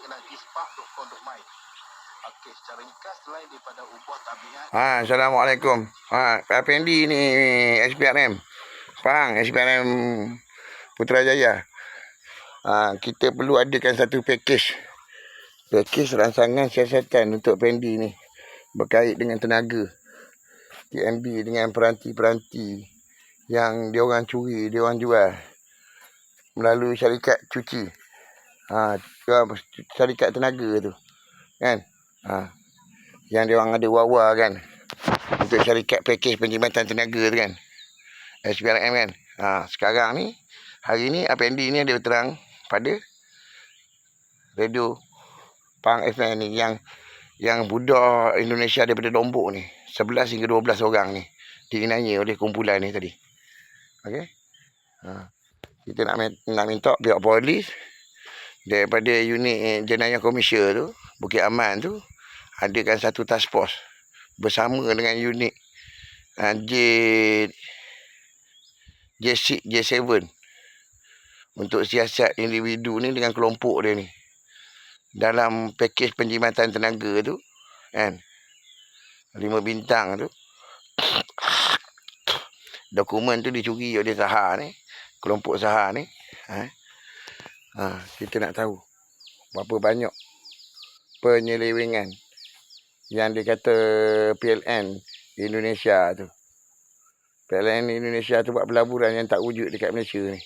kenalan ispak.com.my. Okey, secara ringkas selain daripada ubah tabiat. Assalamualaikum. Pak Fendi ni SPRM. Faham SPRM Putrajaya. Kita perlu adakan satu pakej rancangan siasatan untuk Fendi ni berkait dengan tenaga TMB dengan peranti-peranti yang diorang curi, diorang jual melalui syarikat cuci. Syarikat tenaga tu kan. Yang diorang ada wawa kan, untuk syarikat pakej penjimatan tenaga tu kan, SPRM kan. Sekarang ni, hari ni Apendi ni ada berterang pada radio Pang FM ni yang budak Indonesia daripada Lombok ni 11 hingga 12 orang ni diinanya oleh kumpulan ni tadi. Okey. Kita nak minta pihak polis daripada unit jenayah komersial tu, Bukit Aman tu, adakan satu task force bersama dengan unit J6, J7 untuk siasat individu ni dengan kelompok dia ni dalam pakej penjimatan tenaga tu kan, 5 bintang tu. Dokumen tu dicuri oleh Saha ni, kelompok Saha ni. Kita nak tahu berapa banyak penyelewengan yang dikata PLN Indonesia tu. PLN Indonesia tu buat pelaburan yang tak wujud dekat Malaysia ni.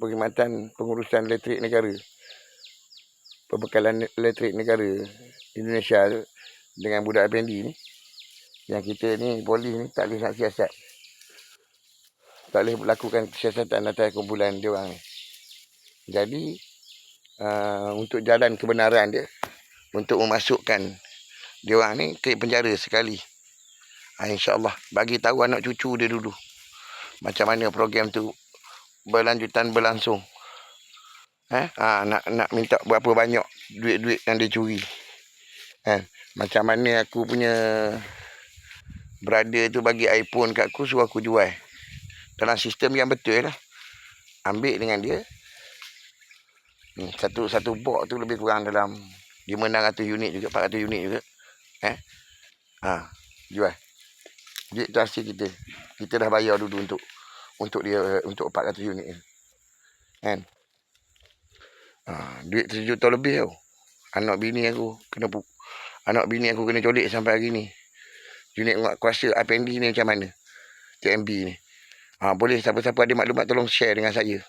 Perkhidmatan pengurusan elektrik negara, pembekalan elektrik negara Indonesia tu dengan budak Apendi ni, yang kita ni polis ni tak boleh nak siasat, tak boleh melakukan siasatan atas kumpulan dia orang ni. Jadi untuk jalan kebenaran dia, untuk memasukkan dia orang ni ke penjara sekali, InsyaAllah bagi tahu anak cucu dia dulu macam mana program tu berlangsung. Nak minta berapa banyak duit-duit yang dia curi. Macam mana aku punya brother tu bagi iPhone kat aku, suruh aku jual dalam sistem yang betul lah. Ambil dengan dia satu box tu lebih kurang dalam 500 unit juga, 400 unit juga. Jual. Duit tu hasil kita. Kita dah bayar dulu untuk dia, untuk 400 unit ni. Kan? Duit 1 juta lebih tau. Anak bini aku kena colik sampai hari ni. Unit kuasa Apendi ni macam mana? TMB ni. Boleh siapa-siapa ada maklumat tolong share dengan saya.